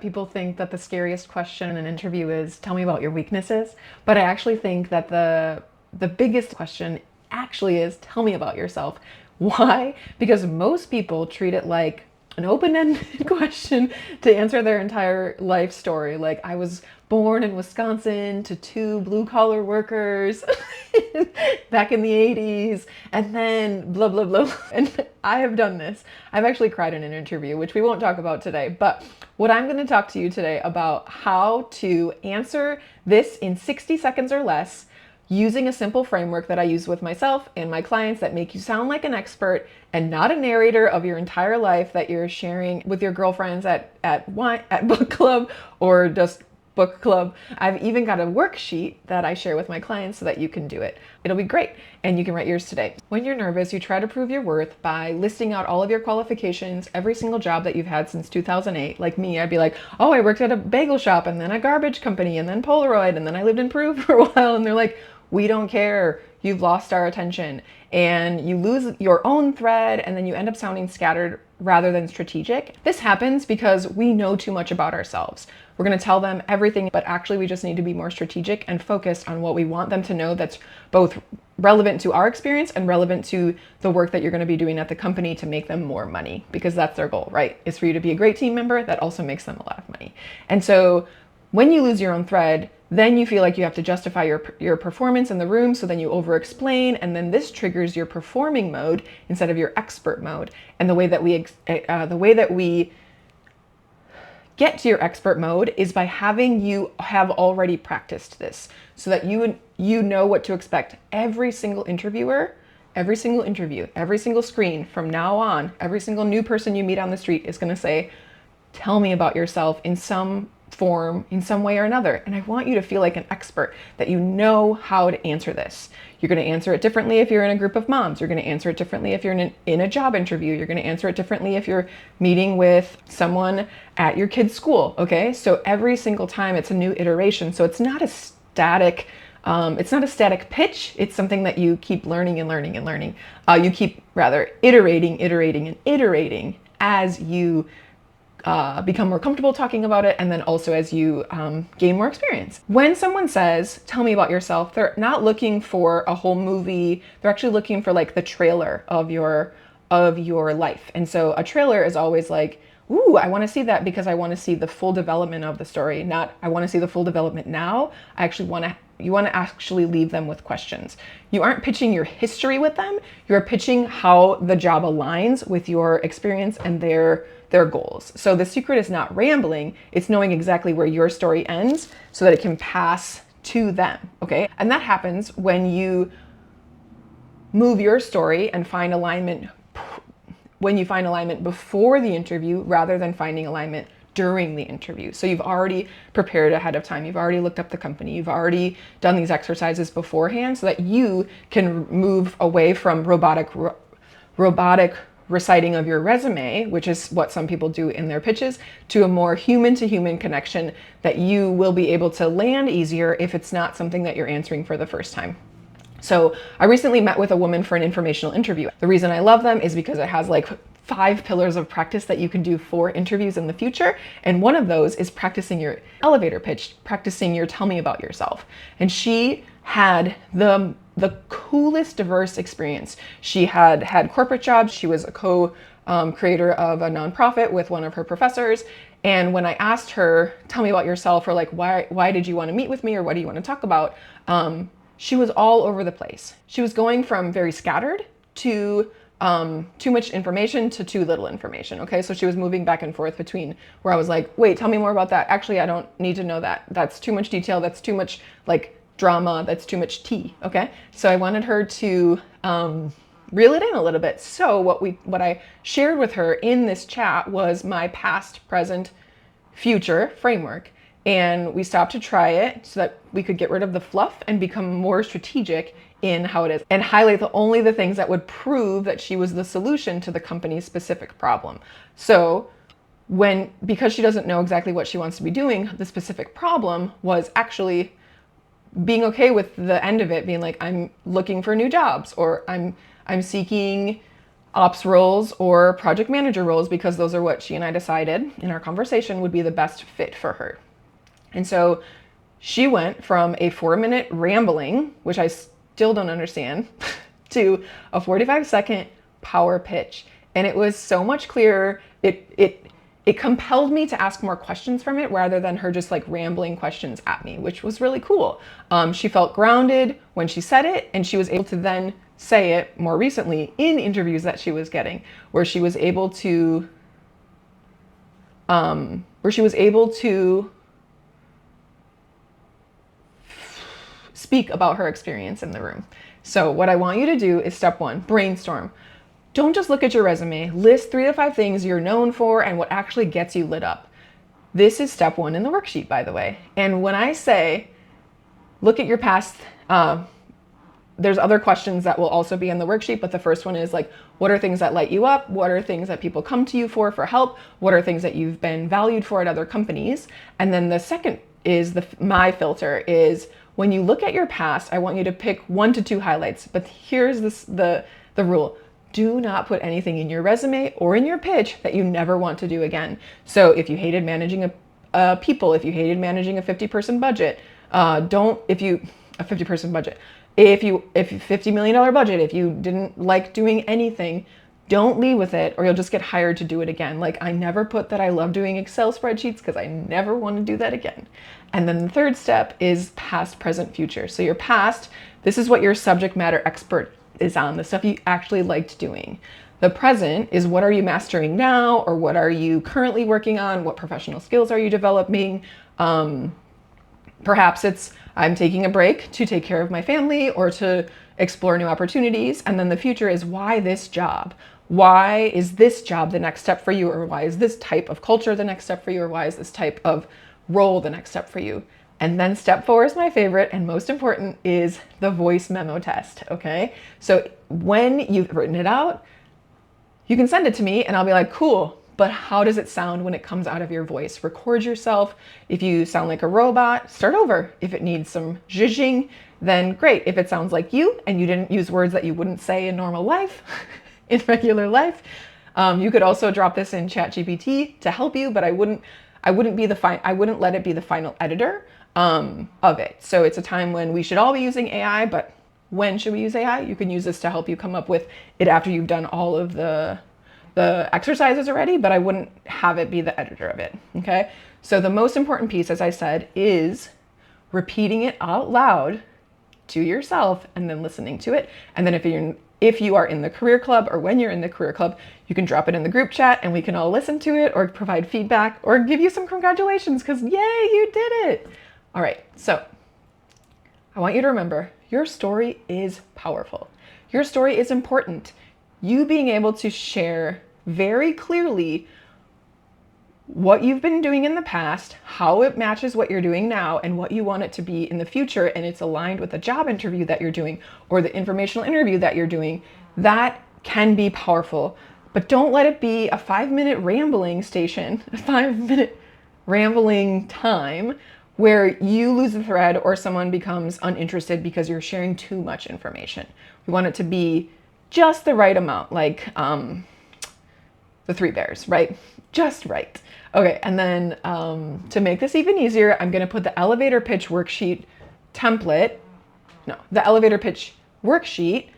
People think that the scariest question in an interview is, tell me about your weaknesses. But I actually think that the biggest question actually is, tell me about yourself. Why? Because most people treat it like an open-ended question to answer their entire life story. Like, I was born in Wisconsin to two blue-collar workers back in the 80s, and then blah, blah, blah. And I have done this. I've actually cried in an interview, which we won't talk about today. But what I'm going to talk to you today about how to answer this in 60 seconds or less using a simple framework that I use with myself and my clients that make you sound like an expert and not a narrator of your entire life that you're sharing with your girlfriends at book club or just book club. I've even got a worksheet that I share with my clients so that you can do it. It'll be great, and you can write yours today. When you're nervous, you try to prove your worth by listing out all of your qualifications, every single job that you've had since 2008. Like me, I'd be like, oh, I worked at a bagel shop and then a garbage company and then Polaroid and then I lived in Peru for a while. And they're like, we don't care. You've lost our attention. And you lose your own thread, and then you end up sounding scattered rather than strategic. This happens because we know too much about ourselves. We're going to tell them everything, but actually we just need to be more strategic and focused on what we want them to know that's both relevant to our experience and relevant to the work that you're going to be doing at the company to make them more money, because that's their goal, right? Is for you to be a great team member that also makes them a lot of money. And so when you lose your own thread, then you feel like you have to justify your performance in the room, so then you over-explain, and then this triggers your performing mode instead of your expert mode. And the way that we get to your expert mode is by having you have already practiced this, so that you know what to expect. Every single interviewer, every single interview, every single screen from now on, every single new person you meet on the street is going to say, tell me about yourself in some form, in some way or another. And I want you to feel like an expert, that you know how to answer this. You're going to answer it differently if you're in a group of moms. You're going to answer it differently if you're in a job interview. You're going to answer it differently if you're meeting with someone at your kid's school. Okay. So every single time it's a new iteration. So it's not a static pitch. It's something that you keep learning and learning and learning. You keep rather iterating and iterating as you become more comfortable talking about it, and then also as you gain more experience. When someone says, tell me about yourself, they're not looking for a whole movie. They're actually looking for like the trailer of your life. And so a trailer is always like, ooh, I want to see that because I want to see the full development of the story, not I want to see the full development now. You want to actually leave them with questions. You aren't pitching your history with them. You're pitching how the job aligns with your experience and their goals. So the secret is not rambling, it's knowing exactly where your story ends so that it can pass to them, okay? And that happens when you move your story and find alignment before the interview rather than finding alignment during the interview. So you've already prepared ahead of time. You've already looked up the company. You've already done these exercises beforehand so that you can move away from robotic reciting of your resume, which is what some people do in their pitches, to a more human-to-human connection that you will be able to land easier if it's not something that you're answering for the first time. So I recently met with a woman for an informational interview. The reason I love them is because it has like 5 pillars of practice that you can do for interviews in the future. And one of those is practicing your elevator pitch, practicing your tell me about yourself. And she had the coolest diverse experience. She had corporate jobs. She was a co-creator of a nonprofit with one of her professors. And when I asked her, tell me about yourself, or like, why did you want to meet with me, or what do you want to talk about? She was all over the place. She was going from very scattered to too much information to too little information. Okay. So she was moving back and forth between where I was like, wait, tell me more about that. Actually, I don't need to know that. That's too much detail. That's too much like drama. That's too much tea. Okay. So I wanted her to reel it in a little bit. So what I shared with her in this chat was my past, present, future framework. And we stopped to try it so that we could get rid of the fluff and become more strategic in how it is and highlight only the things that would prove that she was the solution to the company's specific problem. So because she doesn't know exactly what she wants to be doing, the specific problem was actually being okay with the end of it being like, I'm looking for new jobs, or I'm seeking ops roles or project manager roles because those are what she and I decided in our conversation would be the best fit for her. And so she went from a 4-minute rambling, which I still don't understand, to a 45-second power pitch. And it was so much clearer. It compelled me to ask more questions from it rather than her just like rambling questions at me, which was really cool. She felt grounded when she said it, and she was able to then say it more recently in interviews that she was getting, where she was able to speak about her experience in the room. So what I want you to do is step 1, brainstorm. Don't just look at your resume. List 3 to 5 things you're known for and what actually gets you lit up. This is step 1 in the worksheet, by the way. And when I say look at your past, there's other questions that will also be in the worksheet, but the first one is like, what are things that light you up? What are things that people come to you for help? What are things that you've been valued for at other companies? And then the second is my filter is when you look at your past, I want you to pick 1 to 2 highlights. But here's the rule. Do not put anything in your resume or in your pitch that you never want to do again. So if you hated managing people, if you hated managing a 50-person budget, a 50-person budget, if $50 million budget, if you didn't like doing anything, don't leave with it or you'll just get hired to do it again. Like I never put that I love doing Excel spreadsheets because I never want to do that again. And then the third step is past, present, future. So your past, this is what your subject matter expert is on, the stuff you actually liked doing. The present is what are you mastering now, or what are you currently working on? What professional skills are you developing? Perhaps it's I'm taking a break to take care of my family or to explore new opportunities. And then the future is why this job? Why is this job the next step for you? Or why is this type of culture the next step for you? Or why is this type of role the next step for you? And then step 4 is my favorite and most important is the voice memo test, okay? So when you've written it out, you can send it to me and I'll be like, cool, but how does it sound when it comes out of your voice? Record yourself. If you sound like a robot, start over. If it needs some zhuzhing, then great. If it sounds like you and you didn't use words that you wouldn't say in normal life, in regular life, you could also drop this in ChatGPT to help you, but I wouldn't let it be the final editor of it. So it's a time when we should all be using AI, but when should we use AI? You can use this to help you come up with it after you've done all of the exercises already, but I wouldn't have it be the editor of it, okay? So the most important piece, as I said, is repeating it out loud to yourself and then listening to it. And then if you are in the career club or when you're in the career club, you can drop it in the group chat and we can all listen to it or provide feedback or give you some congratulations because yay, you did it. All right, so I want you to remember your story is powerful. Your story is important. You being able to share very clearly what you've been doing in the past, how it matches what you're doing now, and what you want it to be in the future, and it's aligned with the job interview that you're doing or the informational interview that you're doing, that can be powerful. But don't let it be a 5-minute rambling station, a 5-minute rambling time where you lose the thread or someone becomes uninterested because you're sharing too much information. We want it to be just the right amount, like the 3 bears, right? Just right. Okay, and then to make this even easier, I'm gonna put the elevator pitch worksheet template, the elevator pitch worksheet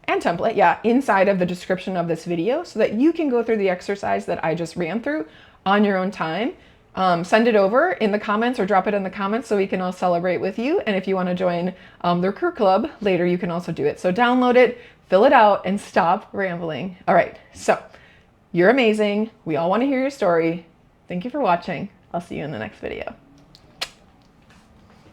and template, inside of the description of this video so that you can go through the exercise that I just ran through on your own time. Send it over in the comments or drop it in the comments so we can all celebrate with you. And if you want to join the Recruit Club later, you can also do it. So download it, fill it out, and stop rambling. All right, so you're amazing. We all want to hear your story. Thank you for watching. I'll see you in the next video.